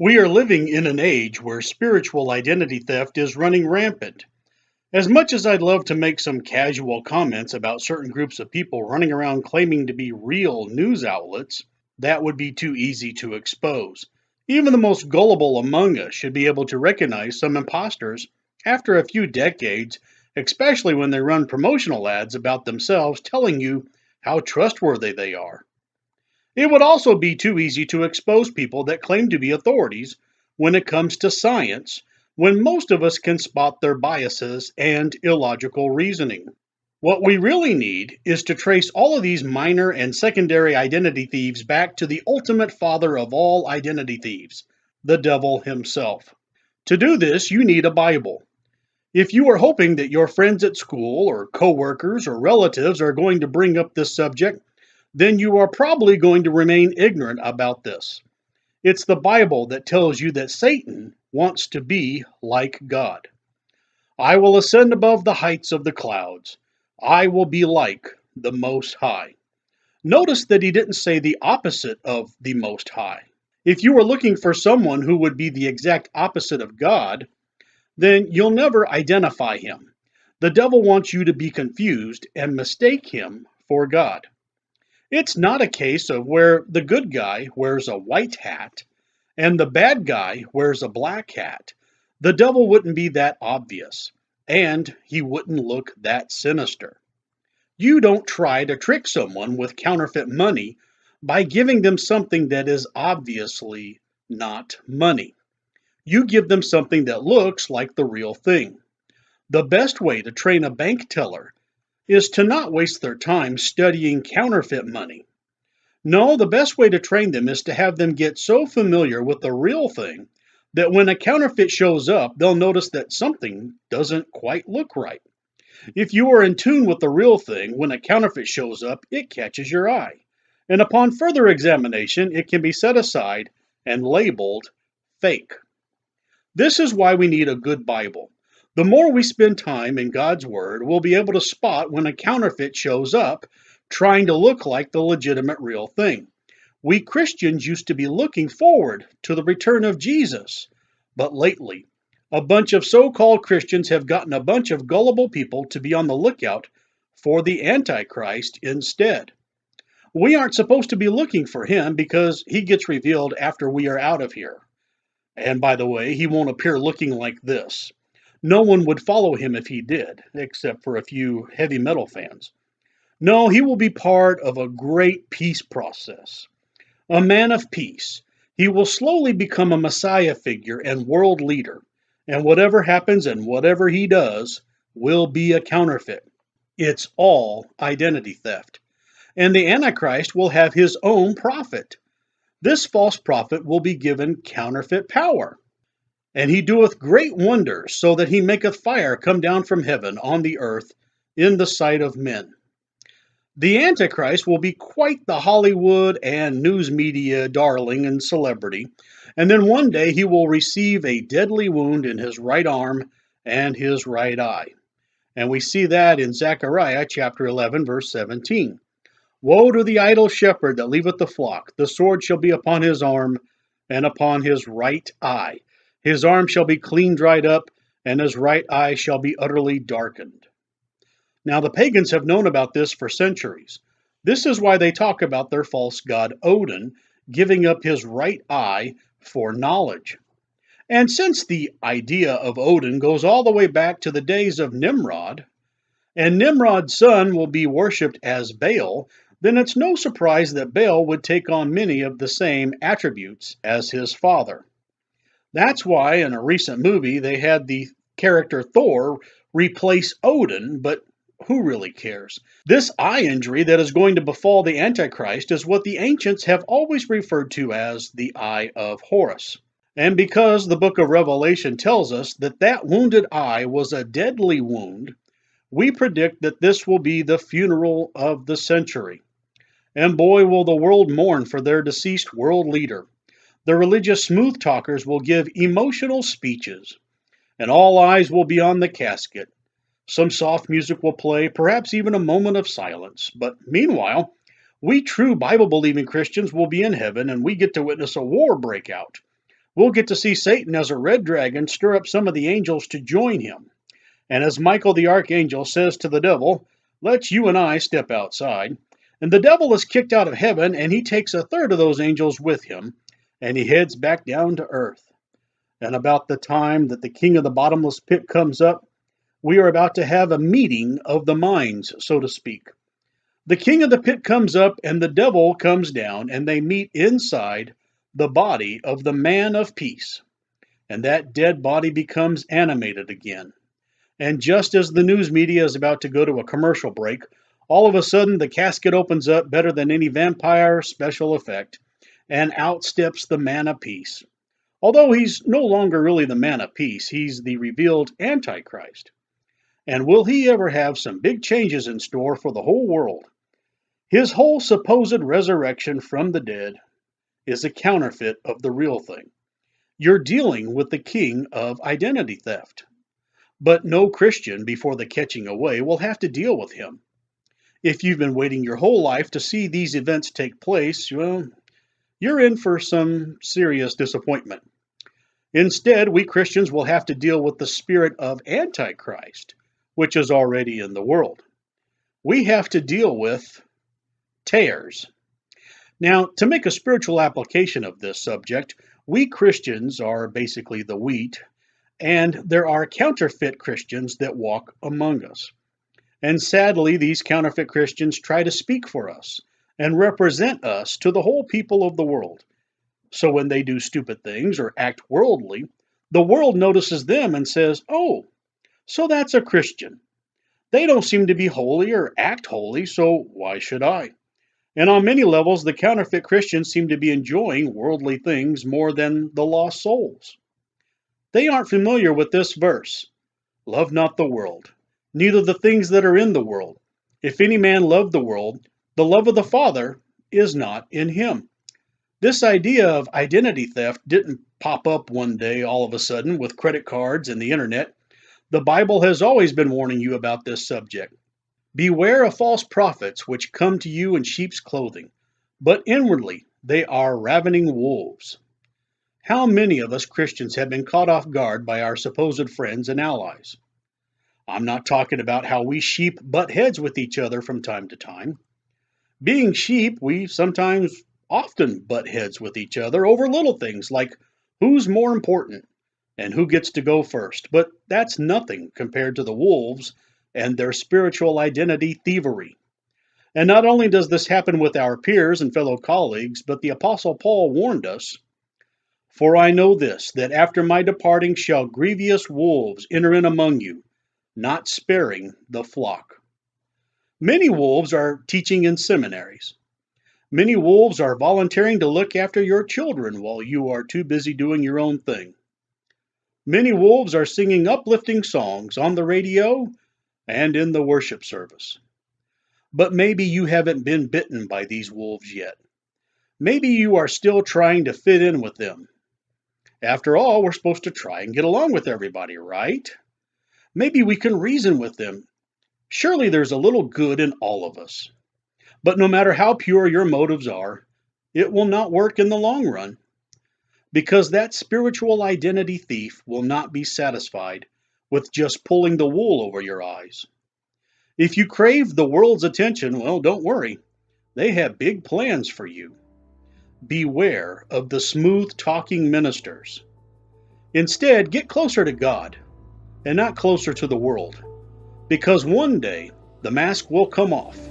We are living in an age where spiritual identity theft is running rampant. As much as I'd love to make some casual comments about certain groups of people running around claiming to be real news outlets, that would be too easy to expose. Even the most gullible among us should be able to recognize some imposters after a few decades, especially when they run promotional ads about themselves telling you how trustworthy they are. It would also be too easy to expose people that claim to be authorities when it comes to science, when most of us can spot their biases and illogical reasoning. What we really need is to trace all of these minor and secondary identity thieves back to the ultimate father of all identity thieves, the devil himself. To do this, you need a Bible. If you are hoping that your friends at school or coworkers or relatives are going to bring up this subject, then you are probably going to remain ignorant about this. It's the Bible that tells you that Satan wants to be like God. I will ascend above the heights of the clouds. I will be like the Most High. Notice that he didn't say the opposite of the Most High. If you are looking for someone who would be the exact opposite of God, then you'll never identify him. The devil wants you to be confused and mistake him for God. It's not a case of where the good guy wears a white hat and the bad guy wears a black hat. The devil wouldn't be that obvious, and he wouldn't look that sinister. You don't try to trick someone with counterfeit money by giving them something that is obviously not money. You give them something that looks like the real thing. The best way to train a bank teller is to not waste their time studying counterfeit money. No, the best way to train them is to have them get so familiar with the real thing that when a counterfeit shows up, they'll notice that something doesn't quite look right. If you are in tune with the real thing, when a counterfeit shows up, it catches your eye. And upon further examination, it can be set aside and labeled fake. This is why we need a good Bible. The more we spend time in God's Word, we'll be able to spot when a counterfeit shows up, trying to look like the legitimate real thing. We Christians used to be looking forward to the return of Jesus, but lately, a bunch of so-called Christians have gotten a bunch of gullible people to be on the lookout for the Antichrist instead. We aren't supposed to be looking for him because he gets revealed after we are out of here. And by the way, he won't appear looking like this. No one would follow him if he did, except for a few heavy metal fans. No, he will be part of a great peace process. A man of peace. He will slowly become a Messiah figure and world leader. And whatever happens and whatever he does will be a counterfeit. It's all identity theft. And the Antichrist will have his own prophet. This false prophet will be given counterfeit power. And he doeth great wonders, so that he maketh fire come down from heaven on the earth in the sight of men. The Antichrist will be quite the Hollywood and news media darling and celebrity, and then one day he will receive a deadly wound in his right arm and his right eye. And we see that in Zechariah chapter 11, verse 17. Woe to the idle shepherd that leaveth the flock! The sword shall be upon his arm and upon his right eye. His arm shall be clean dried up, and his right eye shall be utterly darkened. Now the pagans have known about this for centuries. This is why they talk about their false god Odin giving up his right eye for knowledge. And since the idea of Odin goes all the way back to the days of Nimrod, and Nimrod's son will be worshipped as Baal, then it's no surprise that Baal would take on many of the same attributes as his father. That's why in a recent movie they had the character Thor replace Odin, but who really cares? This eye injury that is going to befall the Antichrist is what the ancients have always referred to as the Eye of Horus. And because the book of Revelation tells us that that wounded eye was a deadly wound, we predict that this will be the funeral of the century. And boy, will the world mourn for their deceased world leader. The religious smooth talkers will give emotional speeches, and all eyes will be on the casket. Some soft music will play, perhaps even a moment of silence. But meanwhile, we true Bible-believing Christians will be in heaven, and we get to witness a war break out. We'll get to see Satan as a red dragon stir up some of the angels to join him. And as Michael the archangel says to the devil, "Let you and I step outside." And the devil is kicked out of heaven, and he takes a third of those angels with him, and he heads back down to earth. And about the time that the king of the bottomless pit comes up, we are about to have a meeting of the minds, so to speak. The king of the pit comes up, and the devil comes down, and they meet inside the body of the man of peace. And that dead body becomes animated again. And just as the news media is about to go to a commercial break, all of a sudden the casket opens up better than any vampire special effect, and out steps the man of peace. Although he's no longer really the man of peace, he's the revealed Antichrist. And will he ever have some big changes in store for the whole world? His whole supposed resurrection from the dead is a counterfeit of the real thing. You're dealing with the king of identity theft. But no Christian, before the catching away, will have to deal with him. If you've been waiting your whole life to see these events take place, well, you're in for some serious disappointment. Instead, we Christians will have to deal with the spirit of Antichrist, which is already in the world. We have to deal with tares. Now, to make a spiritual application of this subject, we Christians are basically the wheat, and there are counterfeit Christians that walk among us. And sadly, these counterfeit Christians try to speak for us and represent us to the whole people of the world. So when they do stupid things or act worldly, the world notices them and says, "Oh, so that's a Christian. They don't seem to be holy or act holy, so why should I?" And on many levels, the counterfeit Christians seem to be enjoying worldly things more than the lost souls. They aren't familiar with this verse. Love not the world, neither the things that are in the world. If any man love the world, the love of the Father is not in him. This idea of identity theft didn't pop up one day all of a sudden with credit cards and the internet. The Bible has always been warning you about this subject. Beware of false prophets which come to you in sheep's clothing, but inwardly they are ravening wolves. How many of us Christians have been caught off guard by our supposed friends and allies? I'm not talking about how we sheep butt heads with each other from time to time. Being sheep, we sometimes often butt heads with each other over little things like who's more important and who gets to go first. But that's nothing compared to the wolves and their spiritual identity thievery. And not only does this happen with our peers and fellow colleagues, but the Apostle Paul warned us, "For I know this, that after my departing shall grievous wolves enter in among you, not sparing the flock." Many wolves are teaching in seminaries. Many wolves are volunteering to look after your children while you are too busy doing your own thing. Many wolves are singing uplifting songs on the radio and in the worship service. But maybe you haven't been bitten by these wolves yet. Maybe you are still trying to fit in with them. After all, we're supposed to try and get along with everybody, right? Maybe we can reason with them. Surely there's a little good in all of us. But no matter how pure your motives are, it will not work in the long run, because that spiritual identity thief will not be satisfied with just pulling the wool over your eyes. If you crave the world's attention, well, don't worry. They have big plans for you. Beware of the smooth-talking ministers. Instead, get closer to God and not closer to the world, because one day the mask will come off